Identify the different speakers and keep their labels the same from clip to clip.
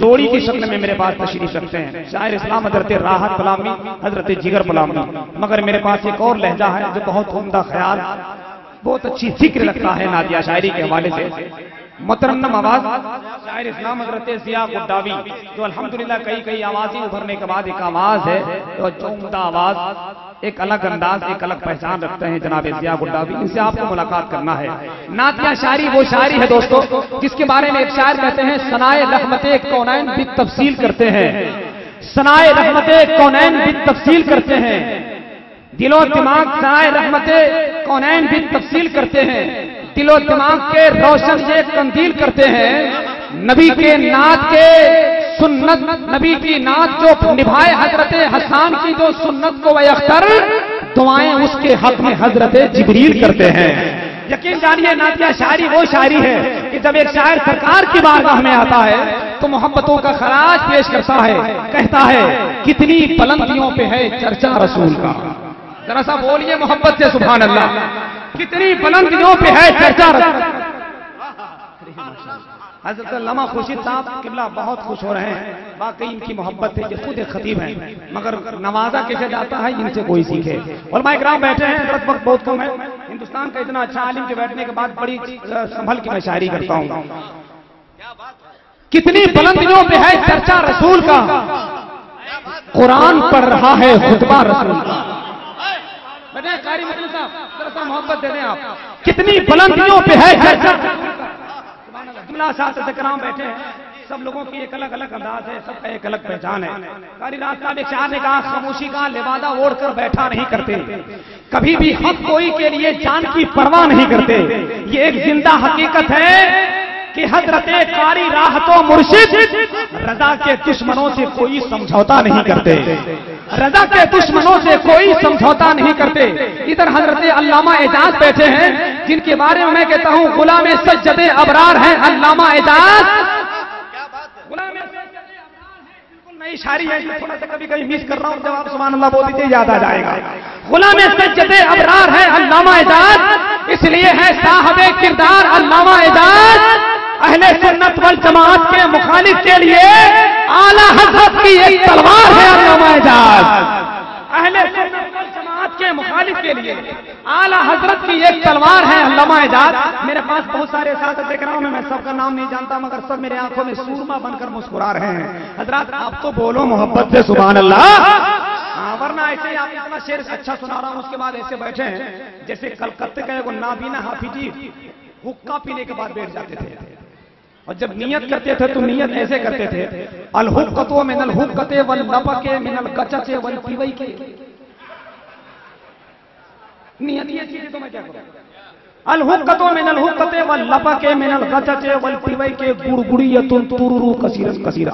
Speaker 1: जोड़ी की शक्ल में मेरे पास तशरीफ रखते हैं। शायर इस्लाम हजरत राहत कलामी, हजरत जिगर कलामी। मगर मेरे पास एक और लहजा है जो बहुत उम्दा ख्याल, बहुत अच्छी जिक्र रखता है नादिया शायरी के हवाले से। मुतरन्नम आवाज शायर इस्लाम हजरत ज़िया गुड्डावी, जो अल्हम्दुलिल्लाह कई आवाजें उभरने के बाद एक आवाज है तो जो उम्दा आवाज, एक अलग अंदाज, एक अलग पहचान रखते हैं जनाब ज़िया गुड्डावी। इनसे आपको मुलाकात करना है। नातिया शायरी वो शायरी है दोस्तों जिसके बारे में एक शायर कहते हैं, सनाए रहमते कौनैन बित तफसील करते हैं, सनाए रहमते कौनैन बित तफसील करते हैं, दिलो दिमाग सनाए रहमते कौनैन बित तफसील करते हैं, दिलो दिमाग के रोशन ये कंदील करते हैं। नबी के नात के सुन्नत, नबी की नात जो निभाए हजरत हसन की जो सुन्नत को वह अख्तर, दुआएं उसके हक में हजरत जिब्रील करते हैं। यकीन जानिए नातिया शायरी वो शायरी है कि जब एक शायर सरकार की बारगाह में आता है तो मोहब्बतों का खराज पेश करता है, कहता है कितनी बुलंदियों पे है चर्चा रसूल का। जरा सा बोलिए मोहब्बत से सुभान अल्लाह, कितनी बुलंदियों पे है चर्चा रसूल। हजरत अल्लामा खुर्शीद साहब किबला बहुत खुश हो रहे हैं, वाकई इनकी मोहब्बत है, ये खुद एक खतीब हैं, मगर नवाजा कैसे जाता है इनसे कोई सीखे। उलमा इकराम बैठे हैं, वक्त बहुत कम है। हिंदुस्तान का इतना अच्छा आलिम के बैठने के बाद बड़ी संभल की मैं शायरी करता हूँ। कितनी बुलंदियों पे है चर्चा रसूल का, कुरान पढ़ रहा है खुतबा रसूल का। कारी मतलब साहब जरा सा मोहब्बत दे दें आप। कितनी बुलंदियों पे है चर्चा, कराम बैठे हैं, सब लोगों की एक अलग अलग अंदाज है, सबका एक अलग पहचान है। कारी रात साहब एक शायर ने कहा, खामोशी का लिबादा ओढ़ कर बैठा नहीं करते, कभी भी हक कोई के लिए जान की परवाह नहीं करते। ये एक जिंदा हकीकत है कि हजरत कारी राहतो मुर्शिद रजा के दुश्मनों से कोई समझौता नहीं करते, रजा के दुश्मनों से कोई समझौता नहीं करते। इधर हजरत अल्लामा एजाज बैठे हैं, जिनके बारे में मैं कहता हूं गुलाम सज्जदे अबरार हैं अल्लामा एजाज। गुलाम सज्जदे अबरार हैं, बिल्कुल नई शायरी है, थोड़ा सा कभी कभी मिस कर रहा हूं, जब आप सुभान अल्लाह बोल दीजिए याद आ जाएगा। गुलाम सज्जदे अबरार हैं अल्लामा एजाज, इसलिए है साहबे किरदार अल्लामा एजाज। अहले सुन्नत वल जमात के मुखालिफ के लिए आला हजरत की एक तलवार है अल्लामा एजाज। अहले सुन्नत वल जमात के मुखालिफ के लिए आला हजरत की एक तलवार है अल्लामा एजाज। मेरे पास बहुत सारे साथ देख रहा हूं, मैं सबका नाम नहीं जानता, मगर सब मेरे आंखों में सूरमा बनकर मुस्कुरा रहे हैं। हजरत आप तो बोलो मोहब्बत से सुभान अल्लाह, वरना ऐसे ही आप इतना शेर अच्छा सुना रहा हूं, उसके बाद ऐसे बैठे हैं जैसे कलकत्ते का एगो नाबीना हाफिजी हुक्का पीने के बाद बैठ जाते थे, और जब नियत करते थे तो नियत ऐसे करते थे, अल हुक्कतो मिनल हुक्कते वल लबके मिनल कचचे वल पिवई के। नियत ये चीजें तो मैं क्या करूं, अल हुक्कतो मिनल हुक्कते वल लबके मिनल कचचे वल पिवई के गुड़गुड़ियतुन तुरुरु कसीरस कसीरा।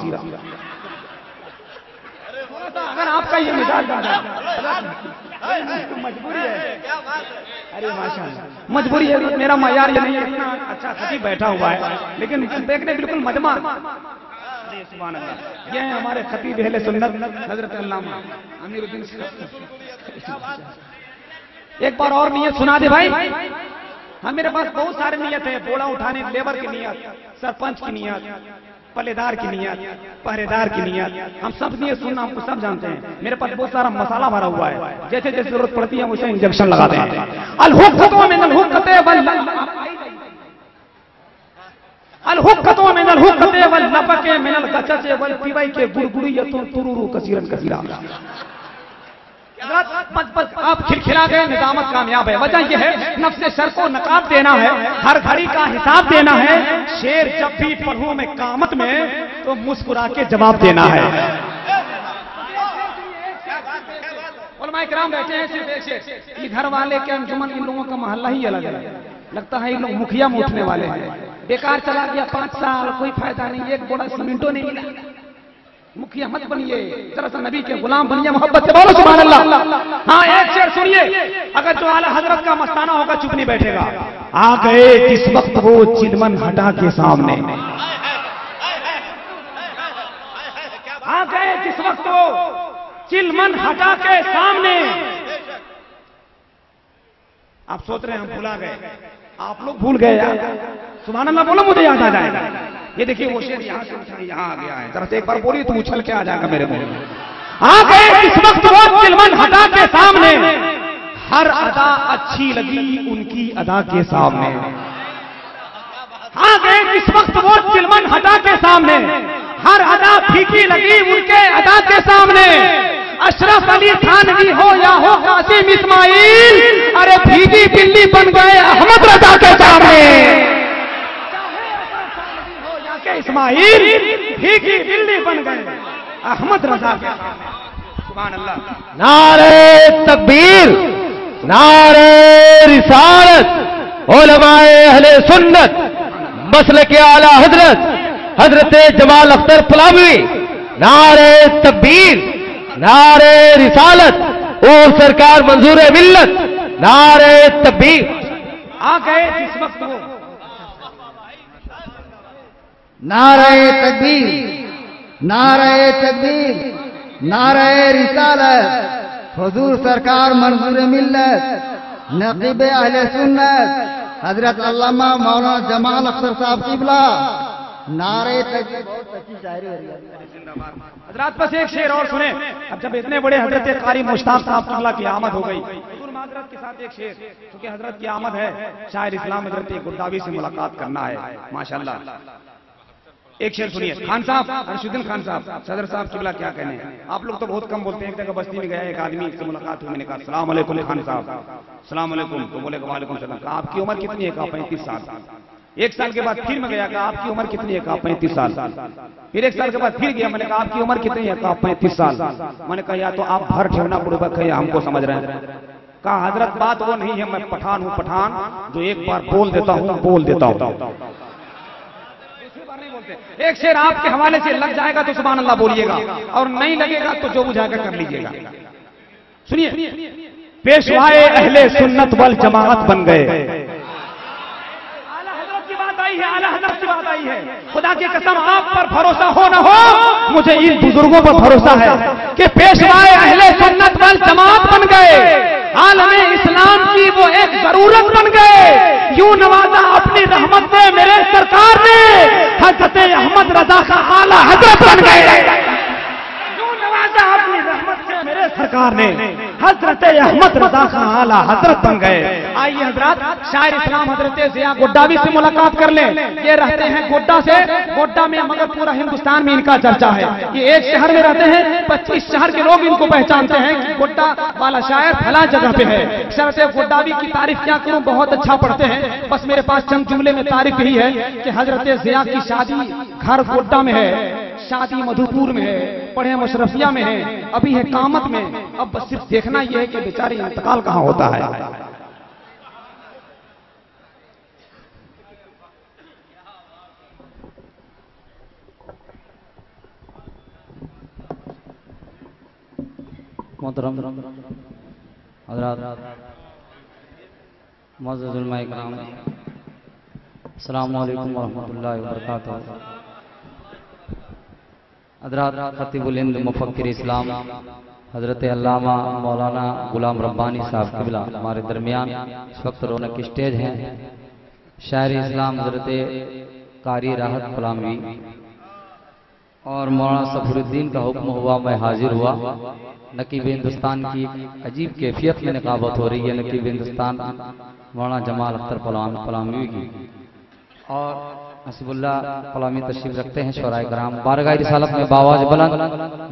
Speaker 1: अगर आपका ये मिजाज मजबूरी है, अरे माशाअल्लाह मजबूरी है, मेरा मयार ये नहीं है, इतना अच्छा खतीब बैठा हुआ है, लेकिन देखने बिल्कुल मजमा। अरे सुभान अल्लाह, ये है हमारे खतीब अहले सुन्नत हजरत अल्लामा अमीरुद्दीन साहब। एक बार और नियत सुना दे भाई। हाँ, मेरे पास बहुत सारे नियत है, बोड़ा उठाने लेबर की नियत, सरपंच की नियत, पल्लेदार की नियत, पहरेदार की नियत, हम सब नियत सुनना हमको सब जानते हैं। मेरे पास बहुत सारा मसाला भरा हुआ है, जैसे जैसे जरूरत पड़ती है वैसे इंजेक्शन लगाते हैं। अल हुक्कतो मिनल हुक्कते वल लबके मिनल कचचे वल पिवई के गुड़गुड़ियतुन तुरुरु कसीरन कसीरा। आप खिलखिला गए, निजामत कामयाब है। वजह यह है नफ्से शर को नकाब देना है, हर घड़ी का हिसाब देना है। शेर जब भी पढ़ूं में कामत में तो मुस्कुरा के जवाब देना है। उलमा इकराम बैठे हैं, सिर्फ एक शेर, ये घर वाले के अंजुमन, इन लोगों का मोहल्ला ही अलग है, लगता है इन लोग मुखिया में उठने वाले हैं। बेकार चला गया 5 साल, कोई फायदा नहीं, एक बोड़ा सीमेंटो नहीं मिला। मुखिया मत बनिए, जरा सा नबी के गुलाम बनिए, मोहब्बत से बोलो सुभान अल्लाह। हाँ, एक शेर सुनिए, अगर जो आला हजरत का मस्ताना होगा चुप नहीं बैठेगा। आ गए जिस वक्त वो चिलमन हटा के सामने, आ गए जिस वक्त वो चिलमन हटा के सामने। आप सोच रहे हैं हम भुला गए, आप लोग भूल गए यार। सुभान अल्लाह बोलो, मुझे याद आ जाएगा। ये देखिए वो शेर यहाँ से उठा यहाँ आ गया है, जरा से एक बार बोलिए तो उछल के आ जाएगा मेरे मुंह में। आ गए इस वक्त वो चिलमन हटा के सामने, हर अदा अच्छी लगी उनकी अदा के सामने। आ गए इस वक्त वो चिलमन हटा के सामने, हर अदा फीकी लगी उनके अदा के सामने। अशरफ अली थानवी हो या हो कासिम इस्माइल, अरे भीगी बिल्ली बन गए अहमद रजा के सामने। हो या के इस्माइल, भीगी बिल्ली बन गए अहमद रजा के सामने। सुभान अल्लाह।
Speaker 2: नारे तकबीर, नारे रिसालत, उलमाए अहले सुन्नत, मसलके आला हजरत हजरत जमाल अख्तर फलावी। नारे तकबीर, नारे रिसालत, और सरकार मंजूर मिल्लत। नारे तकबीर।
Speaker 1: आ गए जिस वक्त वो,
Speaker 3: नारे तकबीर, नारे तकबीर, नारे रिसालत, हुजूर सरकार मंजूर मिल्लत, नकीब अहले सुन्नत हजरत अल्लामा मौलाना जमाल अख्तर साहब किबला। नारे तकबीर। बहुत अच्छी शायरी हो रही है
Speaker 1: हजरात। बस एक शेर और सुने। अब जब इतने बड़े हजरत कारी मुश्ताक साहब किबला की आमद हो गई, हजरत के साथ एक शेर, क्योंकि हजरत की आमद है, शायर इस्लाम हजरत गुड्डावी से मुलाकात करना है माशाल्लाह। एक शेर सुनिए। खान साहब, अर्शुद्दीन खान साहब, सदर साहब किबला क्या कहने हैं। आप लोग तो बहुत कम बोलते हैं। एक जगह बस्ती में गया, एक आदमी से मुलाकात हुई, मैंने कहा अस्सलाम वालेकुम खान साहब, अस्सलाम वालेकुम। तो बोले वालेकुम सलाम। कहा आपकी उम्र कितनी है? कहा 35 साल। एक साल के बाद फिर मैं गया, कहा आपकी उम्र कितनी है? कहा 35 साल। फिर एक साल के बाद फिर गया, मैंने कहा आपकी उम्र कितनी है? कहा 35 साल। मैंने कहा या तो आप भर ठेवना पूर्वक है या हमको समझ रहे हैं। कहा हजरत बात वो नहीं है, मैं पठान हूँ, पठान जो एक बार बोल देता हूँ बोल देता हूँ। एक शेर आपके हवाले से लग जाएगा तो सुभान अल्लाह बोलिएगा, और नहीं लगेगा तो जो बुझाकर कर लीजिएगा। सुनिए। पेशवाए अहले सुन्नत वल जमाअत बन गए। आला हजरत की बात आई है, आला हजरत की बात आई है। खुदा की कसम, आप पर भरोसा हो न हो, मुझे इन बुजुर्गों पर भरोसा है कि पेशवाए अहले सुन्नत वल जमाअत बन गए। आलमे इस्लाम की वो एक जरूरत बन गए। यूं नवाजा अपनी रहमत में मेरे सरकार ने, हजरत अहमद रजा का आला हजरत बन गए। यूं नवाजा अपनी रहमत से मेरे सरकार ने, हजरत अहमद रजा का आला हजरत बन गए। आइए हजरत, शायर इस्लाम हजरत ज़िया गोड्डावी से मुलाकात कर लें। ये रहते हैं गोड्डा से, गोड्डा में, मगर पूरा हिंदुस्तान में इनका चर्चा है। ये एक शहर में रहते हैं, 25 शहर के लोग इनको पहचानते हैं कि गोड्डा वाला शायर फला जगह पे है। शरत गोड्डावी की तारीफ क्या करूं, बहुत अच्छा पढ़ते हैं। बस मेरे पास चंद जुमले में तारीफ यही है कि हजरत ज़िया की शादी घर गोड्डा में है, शादी मधुपुर में है, पढ़े मशरफिया में है, अभी है कामत में। अब बस सिर्फ देखना यह है कि बेचारी इंतकाल कहां होता है।
Speaker 4: मोहतरम हज़रात, मुअज़्ज़ज़ उलमा इकराम, अस्सलामु अलैकुम व रहमतुल्लाहि व बरकातुहू। हज़रात, खतीबुल हिंद मुफक्किर इस्लाम हज़रत अल्लामा मौलाना गुलाम रब्बानी साहब क़िबला हमारे दरमियान इस वक्त रौनक की स्टेज हैं। शायर इस्लाम हज़रत कारी राहत फलामी और मौलाना सफरुद्दीन का हुक्म हुआ, मैं हाजिर हुआ। नकीब हिंदुस्तान की अजीब कैफियत में निकाबत हो रही है। नकीब हिंदुस्तान मौलाना जमाल अख्तर फलामी की, और हसीबुल्लाह फलामी तशरीफ रखते हैं। शोराए कराम बारगाह रिसालत में बावाज बुलंद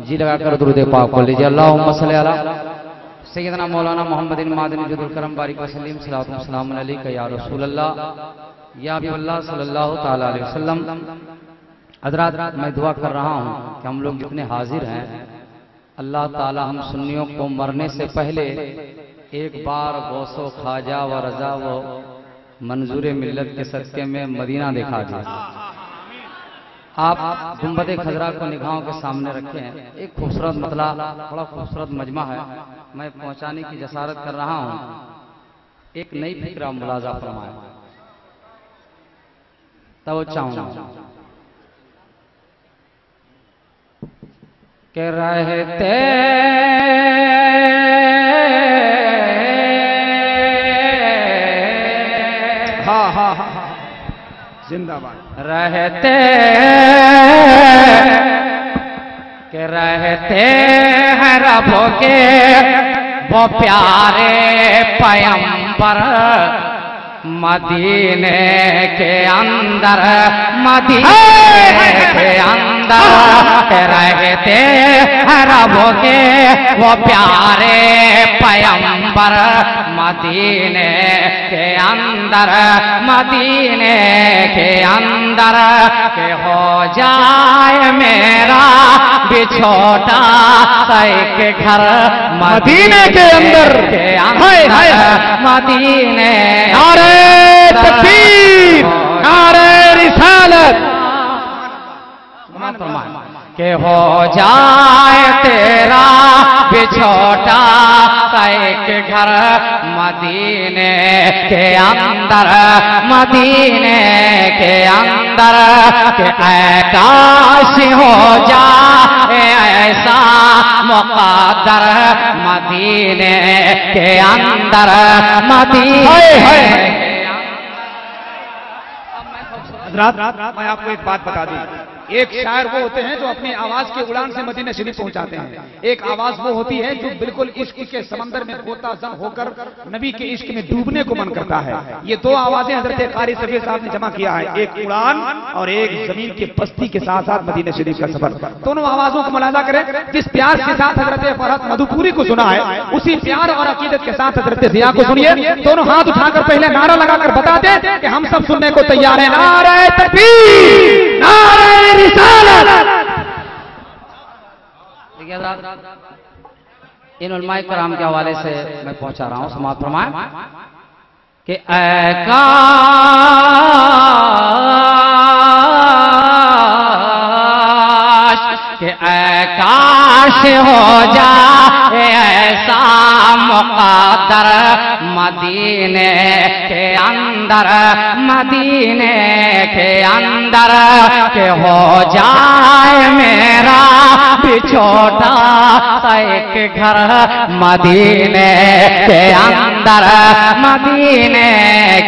Speaker 4: जी लगाकर दुरूद पाक पढ़ लीजिए। अल्लाहुम्मा सल्ली अला सय्यदना मौलाना मोहम्मदिन मादनी जुदुल करम बारिक वसल्लम सल्लल्लाहु अलैहि या रसूल अल्लाह या हबीबल्लाह सल्लल्लाहु तआला अलैहि वसल्लम। हज़रात, मैं दुआ कर रहा हूँ कि हम लोग जितने हाजिर हैं, अल्लाह ताला हम सुन्नियों को मरने से पहले एक बार गौसो ख्वाजा व रजा व मंजूर मिल्लत के सदक़े में मदीना दिखा दे। आप गुंबद खजरा को निगाहों के सामने रखे हैं। एक खूबसूरत मतला, बड़ा खूबसूरत मजमा है, मैं पहुंचाने की जसारत कर रहा हूं। एक नई फिक्रा मुलाजा फरमाए, तो चाहूंगा के रहते
Speaker 1: जिंदाबाद।
Speaker 4: रहते के रहते हैं रब के वो प्यारे पैगंबर मदीने के अंदर, मदीने के अंदर रहते हैं रब के वो प्यारे पैगंबर मदीने के अंदर, मदीने के अंदर के हो जाए मेरा भी छोटा सा एक घर मदीने के अंदर, मदीने।
Speaker 2: नारे तकबीर, नारे रिसालत,
Speaker 4: के हो जाए तेरा भी छोटा सा एक घर मदीने के अंदर, मदीने के अंदर के काश हो जाए ऐसा मुक़द्दर मदीने के अंदर, मदीने।
Speaker 1: मैं आपको एक बात बता दूं, एक शायर वो होते हैं जो अपनी आवाज की उड़ान से मदीना शरीफ पहुंचाते हैं, एक आवाज वो होती है जो बिल्कुल इश्क के समंदर में गोताज़न होकर नबी के इश्क में डूबने को मन करता है। ये दो आवाजें हजरत कारी सफी साहब ने जमा किया है, एक उड़ान और एक जमीन की पस्ती के साथ साथ मदीना शरीफ का सफर। दोनों आवाजों को मुलाजा करें, जिस प्यार के साथ हजरत फरहत मधुपुरी को सुना है उसी प्यार और अकीदत के साथ हजरत ज़िया को सुनिए। दोनों हाथ उठाकर पहले नारा लगाकर बता दें कि हम सब सुनने को तैयार हैं। नारे तकबीर, नारे रिसालत।
Speaker 4: इन उलमाए कराम के हवाले से मैं पहुंचा रहा हूं, समाअत फरमाएं कि काश हो जाए ऐसा मुक़द्दर मदीने के अंदर, मदीने के अंदर के हो जाए मेरा भी छोटा सा एक घर मदीने के अंदर, मदीने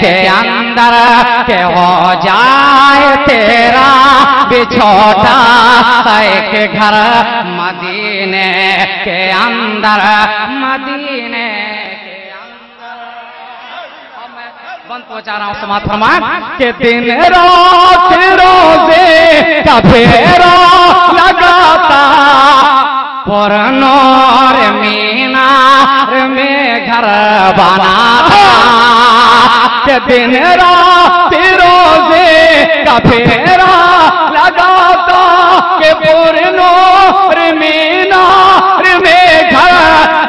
Speaker 4: के अंदर के हो जाए तेरा भी छोटा सा एक घर मदीने के अंदर, मदीने के अंदर। मैं बंद पहुंचा रहा हूं, समाअत फरमाएं कि दिन रात रोजे का फेरा लगाता पुरनूर मीनार में घर बनाता, कि दिन रात रोजे का फेरा लगाता के पुरनूर मीनार में घर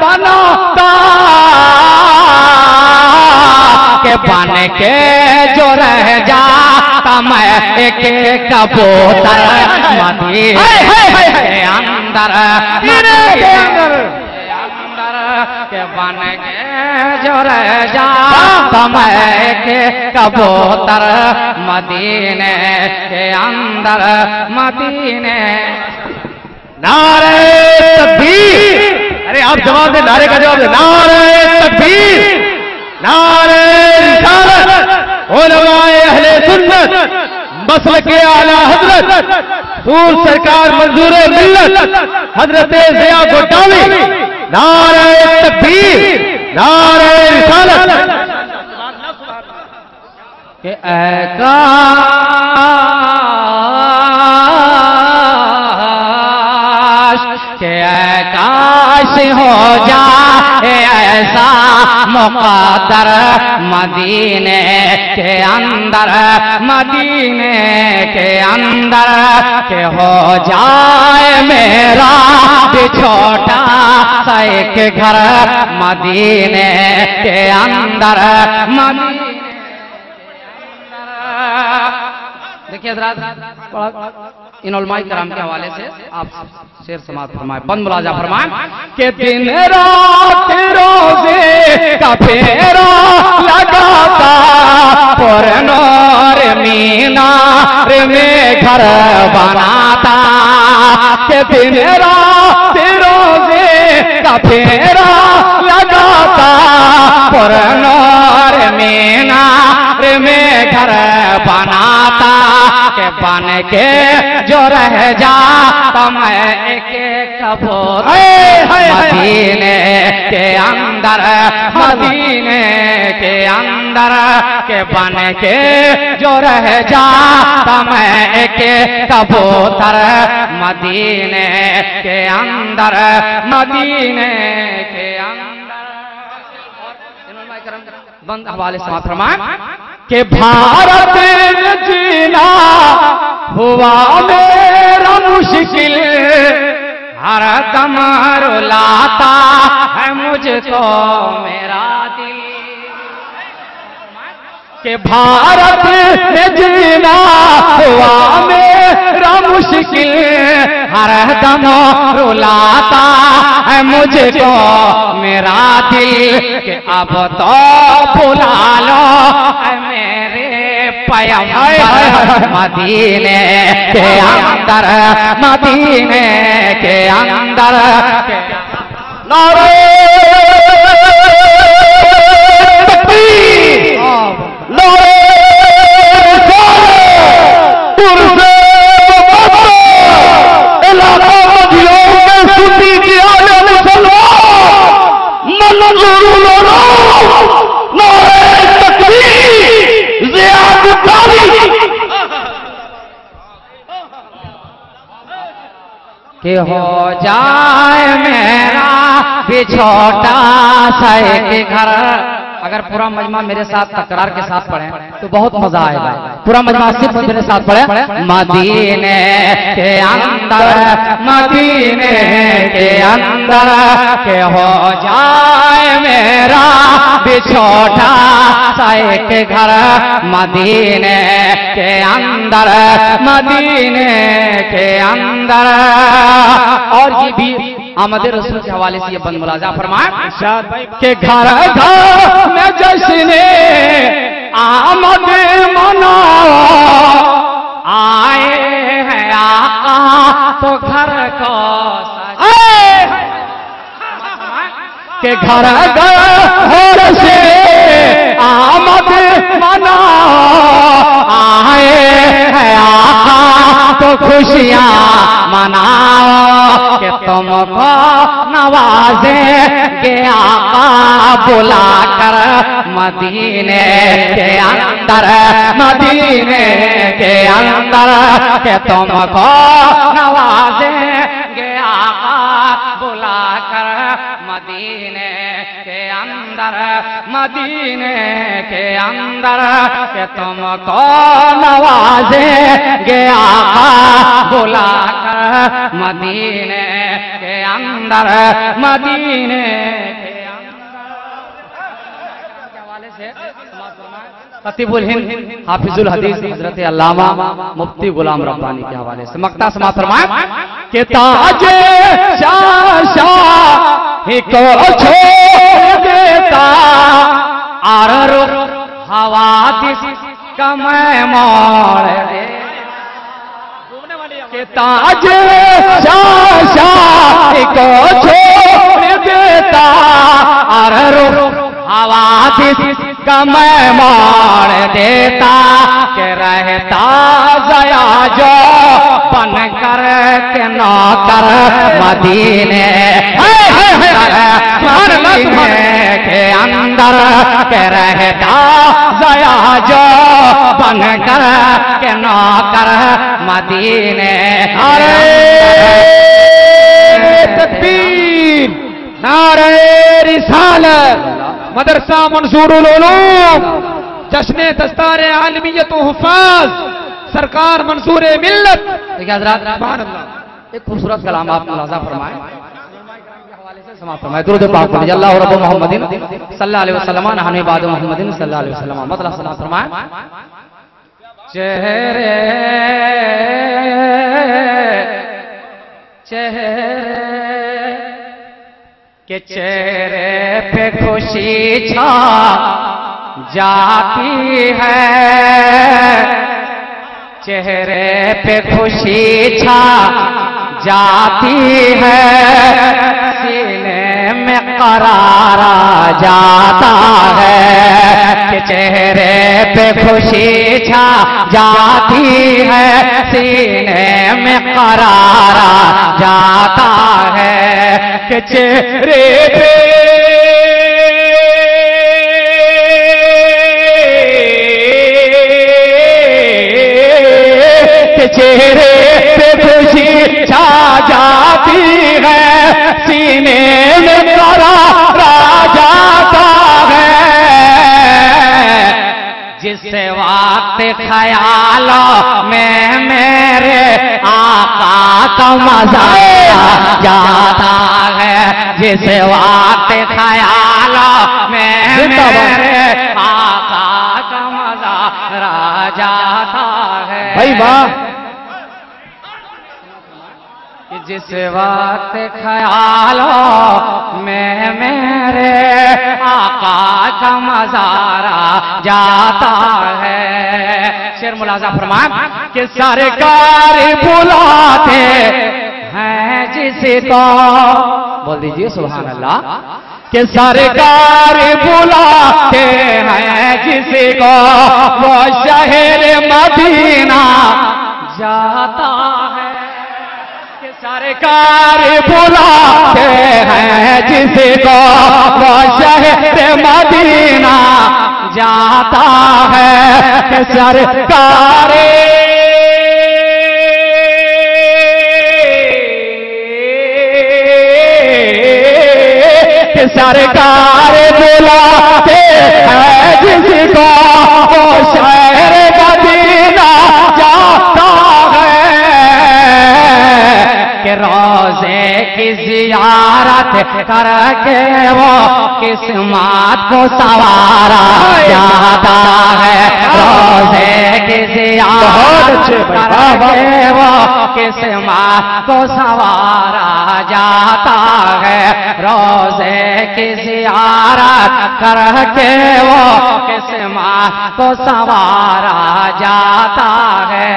Speaker 4: बनाता, के बन के जो रह जाता मैं एक कबूतर मदीने के अंदर, के बन के जो रह जाता मैं एक कबूतर मदीने के अंदर, मदीने।
Speaker 2: नारे तकबीर, अरे आप जवाब दे, नारे का जवाब दे। नारे तकबीर, नारे रिसालत, उलमाए अहले सुन्नत, मसलक के आला हजरत सूर सरकार मंजूर मिल्लत हजरत ज़िया गोटावी। नारे तकबीर, नारे रिसालत।
Speaker 4: के काश हो जाए ऐसा मुक़द्दर मदीने के अंदर, मदीने के अंदर के हो जाए मेरा भी छोटा सा एक घर मदीने के अंदर, मदीने। देखिए हज़रात, इन उलमाए कराम के हवाले से आप शेर समाअत फरमाएं, बंद मुलाजा फरमाएं कि दिन रात रोजे का फेरा लगाता पुरनूर मीनार में घर बनाता, कि दिन रात रोजे का फेरा लगाता पुरनूर और मीनार में घर बनाता के बन के जो रह जाता मैं एक कबूतर मदीने के अंदर, मदीने के अंदर के बन के जो रह जाता मैं एक कबूतर मदीने के अंदर, मदीने के अंदर। बंद हवाले से फरमाएं कि भारत जीना हुआ मेरा मुश्किल, हर दम रुलाता है मुझको मेरा दिल। कि भारत में जीना हुआ मेरा मुश्किल, हर दम रुलाता है मुझको मेरा दिल। कि अब तो बुला लो मेरे पैगंबर मदीने के अंदर, मदीने के अंदर। नारे कि हो जाए मेरा भी छोटा सा एक घर। अगर पूरा मजमा मेरे साथ तकरार के साथ पढ़े तो बहुत मजा आएगा। पूरा मजमा सिर्फ मेरे साथ पढ़े। मदीने के अंदर, मदीने के अंदर के हो जाए मेरा भी छोटा सा एक घर, मदीने के अंदर, मदीने के अंदर। और ये भी आमद रसूल के हवाले से ये बंद मुलाजा फरमाए कि घर घर में जश्ने आमद मनाओ, आए हैं आका तो घर को के घर घर से आमद मनाओ, आए हैं आका तो खुशियां मनाओ। कि तुमको नवाजे के आका बुलाकर मदीने के अंदर, मदीने के अंदर। कि तुमको नवाजे के आका बुलाकर मदीने के अंदर, मदीने के अंदर। कि तुमको नवाजे के आका बुलाकर मदीने के अंदर, मदीने के खतीबुल हिंद हाफिजुल हदीस हजरत अल्लामा मुफ्ती गुलाम रब्बानी के हवाले से मक्ता समात फरमाए कि ताजे शाही को छोड़ देता और रुख हवादिस का मैं मोड़ दे। कि ताजे शाही को छोड़ देता और रुख हवादिस का मैं मोड़ देता। कि रहता जया जो बन कर के नौकर मदीने के अंदर। के रहता जया जो बन कर के नौकर मदीने। अरे तकबीर, नारे रिसालत, मदरसा मंसूरुल उलूम, जश्न दस्तार आलमियत हुफ़ाज़, सरकार मंसूर मिल्लत। देखिए हज़रात, एक खूबसूरत कलाम आप मुलाज़ा फरमाएं, समाप्त फरमाएं। दुरूद पाक पढ़िए। अल्लाह रब्बु मोहम्मदिन सल्लल्लाहु अलैहि वसल्लम नहनु बाद मोहम्मदिन सल्लल्लाहु अलैहि वसल्लम। मतलब समाप्त फरमाएं। चेहरे चेहरे के चेहरे पे खुशी छा जाती है, चेहरे पे खुशी छा जाती है, सीने में
Speaker 5: करारा जाता है कि चेहरे पे खुशी छा जाती है, सीने में करारा जाता है कि चेहरे पे चेहरे पे खुशी छा जाती है, सीने में करारा जाता है। जिस वक्त ख्यालों में मेरे आका का मजा जाता है, जिस वक्त ख्यालों में मेरे आका का मजा जाता है।
Speaker 2: भाई वाह,
Speaker 5: जिस वक्त ख्यालों में मेरे आका का मज़ारा जाता है। शेर मुलाजा फरमाया कि सरकार बुलाते हैं जिसको, बोल दीजिए सुभान अल्लाह, कि सरकार बुलाते हैं जिसको वो शहर मदीना जाता है। सरकार बुलाते हैं जिसको वो शहर मदीना जाता है कि सरकार सरकार बुलाते हैं जिसको वो शहर मदीना जाता है कि रोज़े की ज़ियारत करके वो किस्मत को सवारा जाता है। रोज़े की ज़ियारत करके वो किस्मत को सवारा जाता है। रोज़े की ज़ियारत करके वो किस्मत को सवारा जाता है।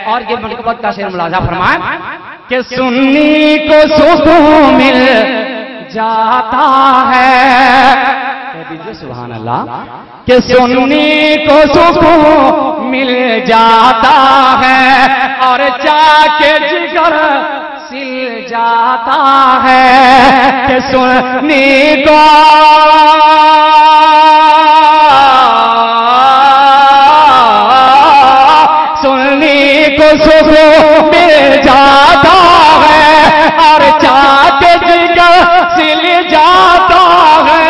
Speaker 5: और ये मनक़बत का शेर मुलाज़ा फरमाए कि सुन्नी को सुकून मिल जाता है, कह दीजिए सुभान अल्लाह, कि सुन्नी को सुकून मिल जाता है और जाके जिगर सिल जाता है कि सुन्नी को सुकून मिल जाता है और चाहते जिगर सिल जाता है।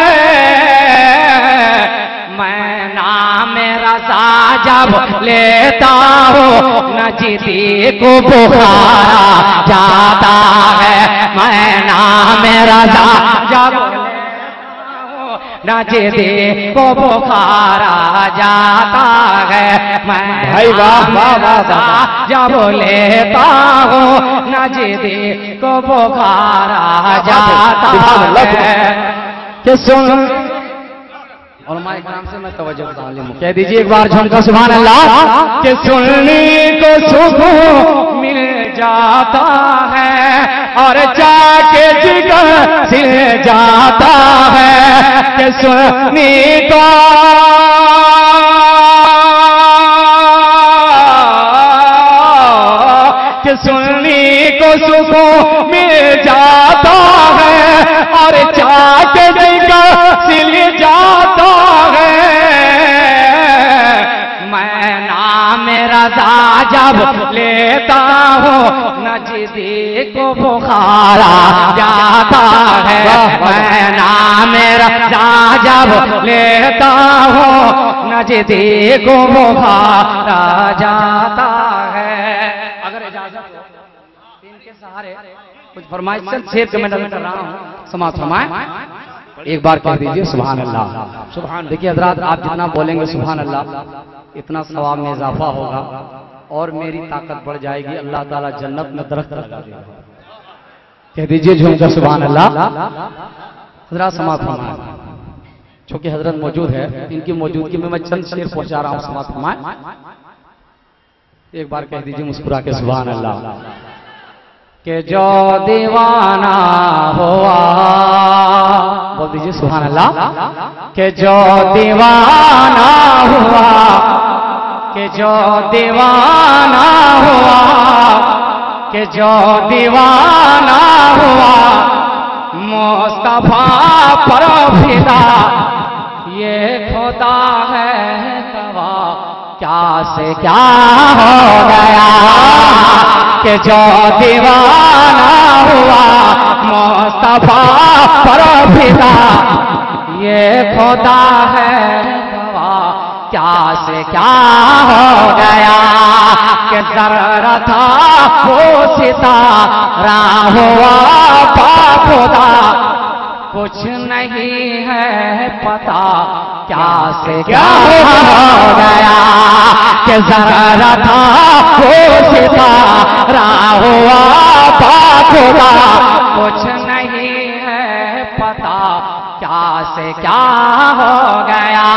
Speaker 5: मैं नाम रज़ा जब लेता हूँ नजदी को बुखारा जाता है। मैं नाम रज़ा जब नजदी को बुखारा जाता है। मैं
Speaker 2: भाई वाह वाह वाह,
Speaker 5: जब लेता हूँ नजदी को बुखारा जाता है कि सुन। और माइक नाम से मैं तवज्जो कह दीजिए एक बार झुमका सुभान अल्लाह, कि सुनने को सुकून मिल जाता है और जाके जिगर सिल जाता है कि सुनने को कि सुनने को सुकून मिल जाता है और जाके जिगर सिल जाता है। मैं नाम रज़ा जब लेता हूँ नजदी को बुखारा जाता है। मैं नाम रज़ा जब लेता हूँ नजदी को बुखारा जाता है। अगर इजाजत हो इनके सहारे कुछ फरमाइश शेर के मैं कर रहा हूँ, समाज फरमाए एक बार कह दीजिए सुभान अल्लाह। सुभान। देखिए हज़रात, आप जितना बोलेंगे सुभान अल्लाह इतना सवाब में इजाफा होगा और मेरी ताकत बढ़ जाएगी। अल्लाह ताला जन्नत में दरख्त लगा देगा। कह दीजिए झूमकर सुभान अल्लाह। हज़रात समाज फरमाए, चूंकि हजरत मौजूद है, इनकी मौजूदगी में मैं चंद शेर पहुंचा रहा हूँ। समाज फरमाए एक बार कह दीजिए मुस्कुरा के सुभान अल्लाह। कि जो दीवाना हुआ, बोल दीजिए सुभान अल्लाह, कि जो दीवाना हुआ, कि जो दीवाना हुआ, कि जो दीवाना हुआ मुस्तफा पर फिदा, ये खुदा है गवा क्या से क्या हो गया, कि जो दीवाना हुआ मुस्तफा पर फिदा, ये खुदा है गवा क्या से क्या हो गया, कि जर्रा था वो सितारा हुआ बाखुदा, कुछ नहीं है पता क्या से क्या हो गया, कि जर्रा था वो सितारा हुआ बाखुदा, कुछ नहीं है पता क्या से क्या हो गया।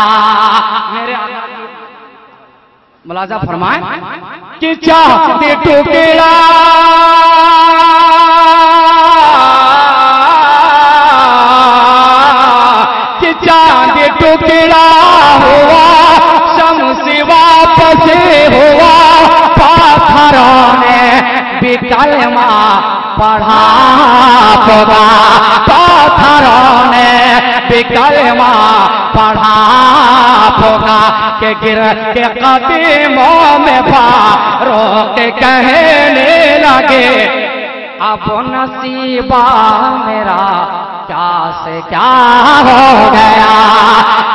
Speaker 5: मेरे मुलाजा फरमाए कि चांद टुकड़ा कि चांद टुकड़ा हुआ, शम्स वापस हुआ, पाथरों ने भी कलमा पढ़ा खुदा, पाथरों ने भी कलमा पढ़ा खुदा, के गिर के कदमों में पारो के कहने लगे अब नसीबा मेरा क्या से क्या हो गया,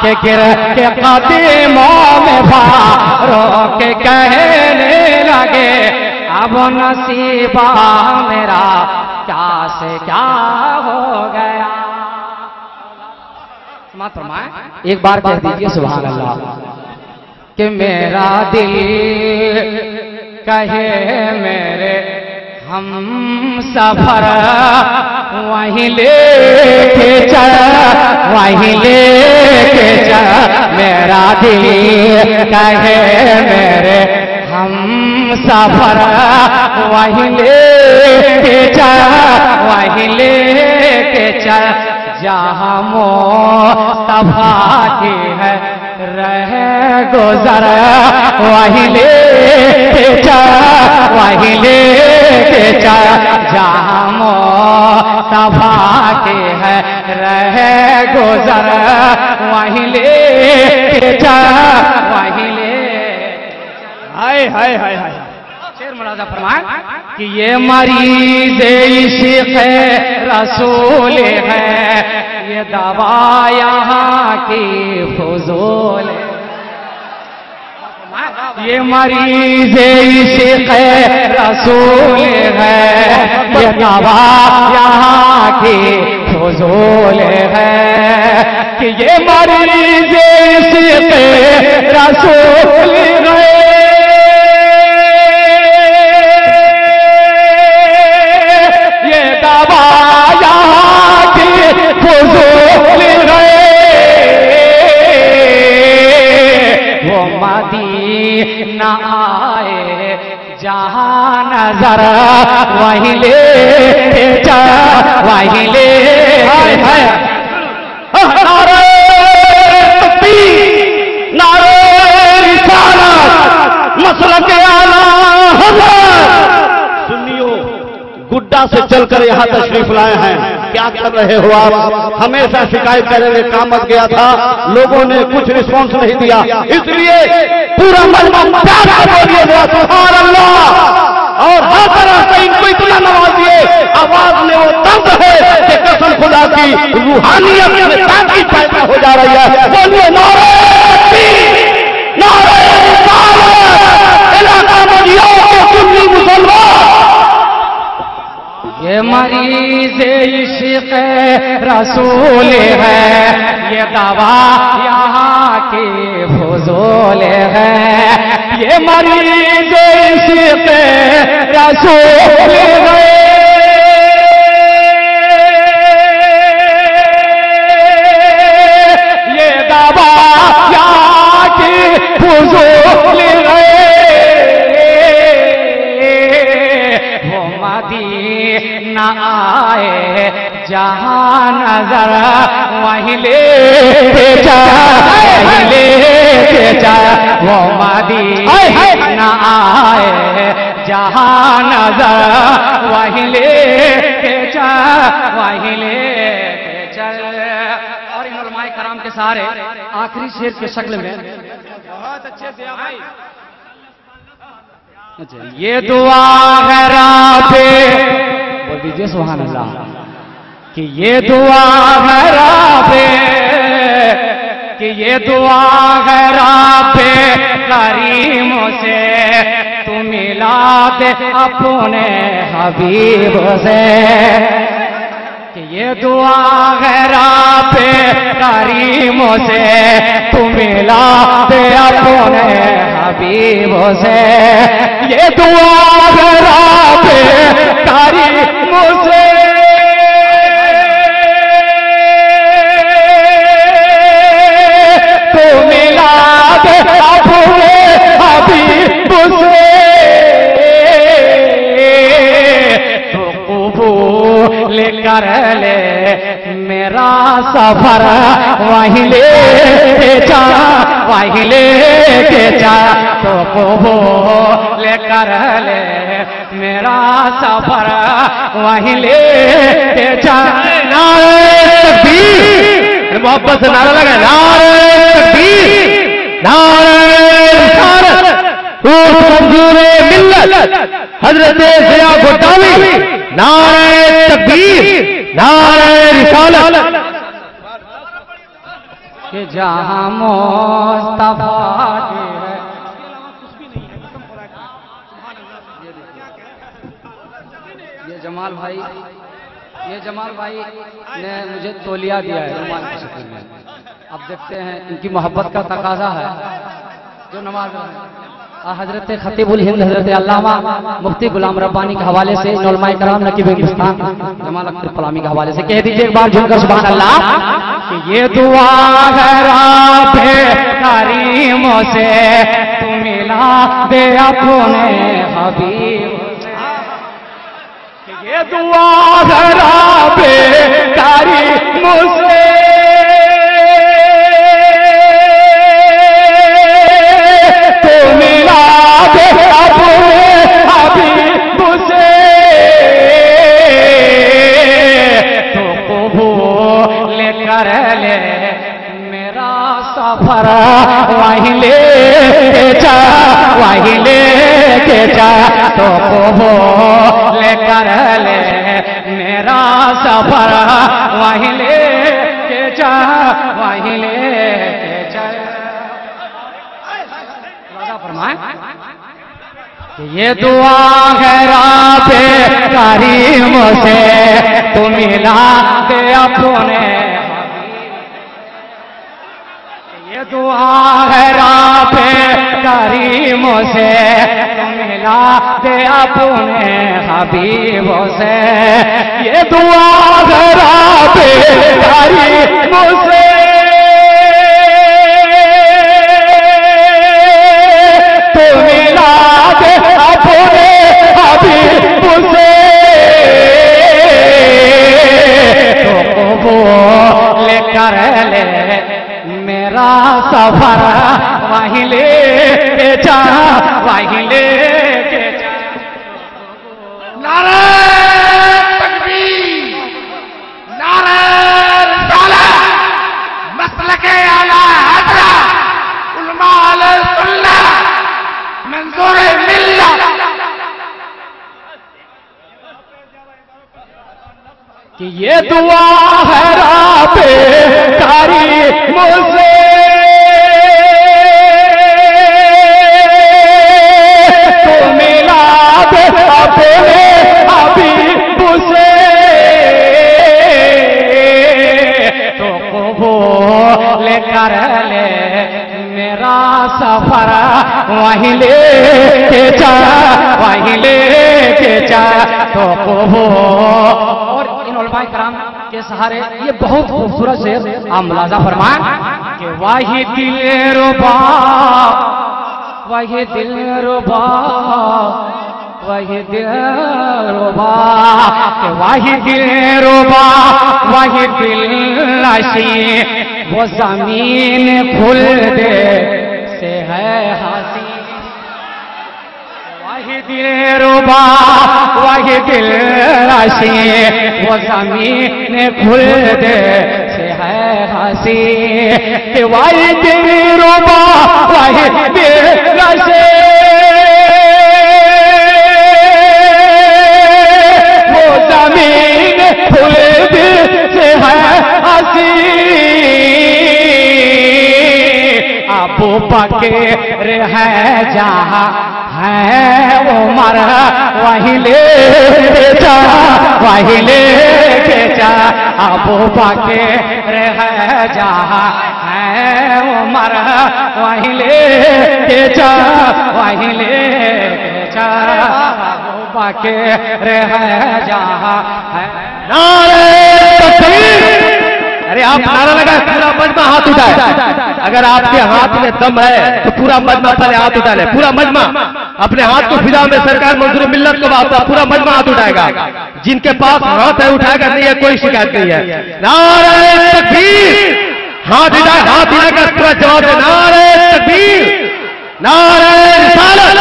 Speaker 5: के गिर के कदमों में पारो के कहने लगे अब नसीबा मेरा क्या से क्या हो गया। एक बार कह दीजिए सुभान अल्लाह, कि मेरा दिल कहे मेरे हम सफर वहीं लेके चल, वहीं लेके चल, मेरा दिल कहे मेरे हम सफर वहीं लेके चल, वहीं लेके चल, जहाँ मुस्तफा की है रह गुजर, वहीं लेके चल, वहीं लेके चल, जहाँ मुस्तफा की है रह गुजर, वहीं लेके चल, वहीं ले। हाय हाय हाय हाय, शेर मुलाजा फरमाए कि ये मरीज इश्क़ रसूल है, ये दवा यहाँ की फुजूल है, ये मरीज इश्क़ रसूल है, ये दवा यहाँ की फुजूल है, कि ये मरीज इश्क़ रसूल है, वो मदीना आए जहाँ नजर वहीं ले जा, वहीं ले नारे तकबीर, नारे रिसालत, मसलक आला हज़रत। सुन्नियों गुड्डा से चलकर यहाँ तशरीफ लाए हैं, क्या कर रहे हो आप? हमेशा शिकायत करने कामत गया था, लोगों ने कुछ रिस्पॉन्स नहीं दिया, इसलिए पूरा मजमा प्यार से बोलिए सुभान अल्लाह, और हर तरह से इनको इतना नवाजिए, आवाज में वो दर्द है कि कसम खुदा की रूहानियत में ताकत पैदा हो जा रही है। बोलिए नारे तकबीर, नारे रिसालत, इलाका मजियों के सुन्नी मुसलमान। ये मरीज इश्क़ रसूल है, ये दवा यहाँ की फुजूल है, ये मरीज इश्क़ रसूल है, ये दवा यहाँ की फुजूल है, वो मदीना न आए जहां नजर वहीं ले जा, वहीं ले जा वो मदीना आए जहां नजर वहीं ले जा, वहीं ले चल। और इन उलमाए कराम के सारे आखिरी शेर के शक्ल में
Speaker 1: बहुत अच्छे से भाई।
Speaker 5: ये दुआ है राबे, बोल दीजिए सुभान अल्लाह, कि ये दुआ है राबे, कि ये दुआ है राबे करीम से तू मिला दे अपने हबीब से, कि ये दुआ है राबे करीम से तू मिला दे अपने हबीब से, ये दुआ है राबे करीम से तू मिला दे अपने हबीब से, तो कबूल कर ले मेरा सफर वहीं ले जा, वहीं ले जा, तो कबूल कर ले मेरा सफर वहीं ले जा। नारे तकबीर, मोहब्बत से नारा लगा, नारे तकबीर, नारे रिसालत, मंजूरे मिल्लत हजरत ज़िया गोटावी, नारे तकबीर, नारे रिसालत, कि जहां मुस्तफा की है। ये जमाल भाई, ये जमाल भाई ने मुझे तौलिया दिया है रुमाल की शक्ल में। अब देखते हैं, इनकी मोहब्बत का तकाजा है जो नमाज हजरत खतीबुल हिंद हजरत अल्लामा मुफ्ती गुलाम रब्बानी के हवाले से, उलमाए कराम नकीब हिंदुस्तान जमाल अख्तर फलामी के हवाले से कह दीजिए एक बार झुमकर सुभान अल्लाह, कि ये दुआ है राबे करीम से तू मिला दे अपने हबीब, ये दुआ है राबे करीम से कर ले मेरा सफर वहीं ले जा, वहीं ले जा, तो कबूल कर ले मेरा सफर वहीं ले जा, वहीं ले जा। फरमाए ये दुआ है राबे करीम से तू मिला दे अपने, ये दुआ है राबे करीम से तू मिला दे अपने हबीब से, ये दुआ है राबे करीम से तू मिला दे अपने हबीब से, तो कबूल कर ले मेरा सफर वहीं ले जा, वहीं ले जा।
Speaker 1: नारे तकबीर, नारे रिसालत, मसलके आला हज़रत उलमा अहले सुन्नत मंजूरे मिल्लत, कि ये दुआ है राबे करीम से तू मिला दे अपने हबीब से, तो कबूल कर ले मेरा सफर वहीं ले जा, वहीं ले जा, तो कबूल। उलमाए कराम के सहारे ये बहुत खूबसूरत शेर आप मुलाजा फरमाएं कि वही दिलरुबा, वही दिलरुबा,
Speaker 5: वही दिलरुबा, वही दिलरुबा, वही दिलनशी, वो जमीन खुल दे से है हसी। वही दिलरुबा, वही दिलनशी, वो जमीन खुल दे से है हसी। वही दिलरुबा, वही दिलनशी, जमीन खुल दे से है हसी। अबू बकर है जहाँ है उमर, वही ले जा, वही ले जा। अबू बकर है जहाँ है उमर, वही ले जा, वही ले जा। बकर है जहाँ है।
Speaker 2: नारे तकबीर। अरे आप नारा लगाए, पूरा मजमा हाथ उठाए। अगर आपके हाथ में दम है तो पूरा मजमा पहले हाथ उठा ले। पूरा मजमा अपने हाथ को फिजा में सरकार मंजूर मिल्लत को बात, पूरा मजमा हाथ उठाएगा। जिनके पास हाथ है उठाएगा, नहीं है कोई शिकायत नहीं है। नारे तकबीर। हाथ हिलाए, हाथ हिलाकर पूरा जवाब दे। नारे तकबीर, नारे रिसालत,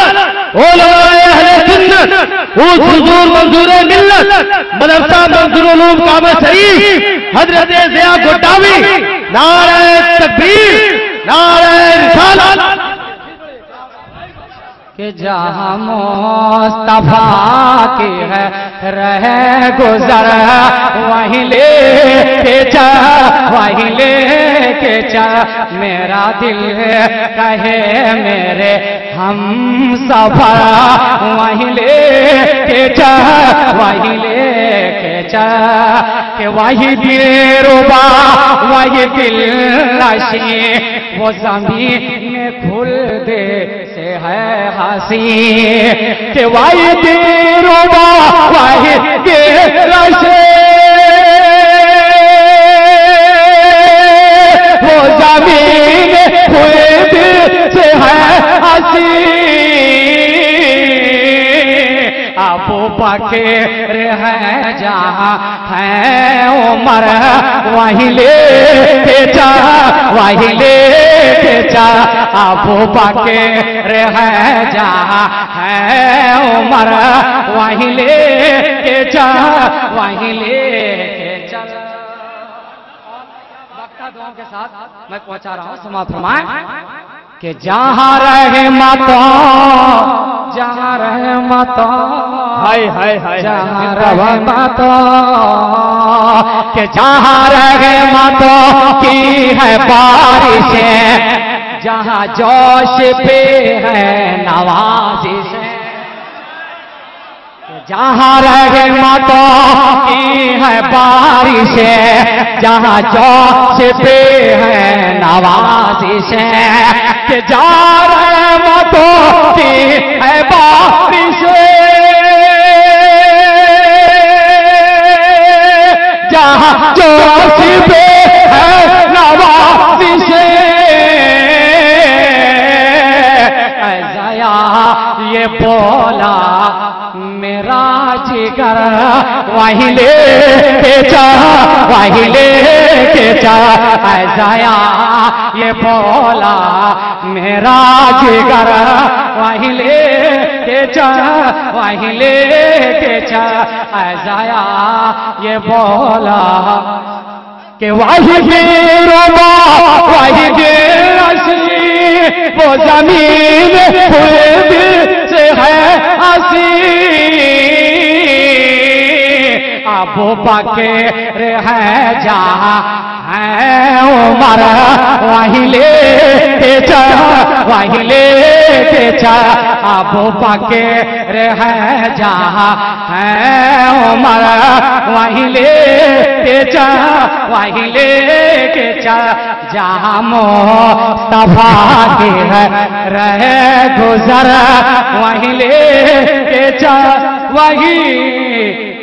Speaker 2: उलमाए अहले सुन्नत, उस हुजूर मंजूर मिल्लत, मदरसा मंजूर उलूम काबा शरीफ, हजरत ज़िया गोटावी। नारे तकबीर, नारे रिसालत।
Speaker 5: कि जहाँ मुस्तफा की है रहे गुजर, वहीं ले के जा, वहीं ले के जा। मेरा दिल कहे मेरे हम सफर, वहीं ले के जा, वहीं ले के जा। कि वही दिलरुबा, वही दिलनशी, वो जमीन में खुल दे से है हसी। कि वही दिलरुबा, वही दिलनशी, वो जमीन खुल दे से है हसी। अबू बकर है जहाँ है उमर, वहीं ले के जा, वहीं ले के जा। अबू बकर है जहाँ है उमर, वहीं ले के जा, वहीं ले के जा। वक्ता दुआओं के साथ मैं पहुंचा रहा हूँ, समाप्त फरमाएं। कि जहाँ रहे माता, जहाँ रहे माता,
Speaker 2: हाय हाय हाय,
Speaker 5: जहाँ रहे माता। कि जहाँ रहे माता की है बारिशें, जहाँ जोश पे है नवाजिश। जहाँ रहे माता की है बारिशें, जहाँ जोश पे है नवाजिशें। कि जहाँ रहे माता की है बारिशें, जहाँ जोश पे है नवाजिशें। ज़िया ये बोला मेरा जिगर, वहीं ले के जा, वहीं ले के जा। ज़िया ये बोला मेरा जिगर, वहीं ले के जा, वहीं ले के जा। ज़िया ये बोला कि वही दिलरुबा, वही दिलनशी, वो जमीन खुल दे से है हसी। अबू बकर है जहाँ है उमर, वहीं ले के जा, वहीं ले के जा। अबू बकर है जहाँ है उमर, वहीं ले के जा, वहीं ले के जा। जहाँ मुस्तफा की है रहे गुजर, वहीं ले के जा, वहीं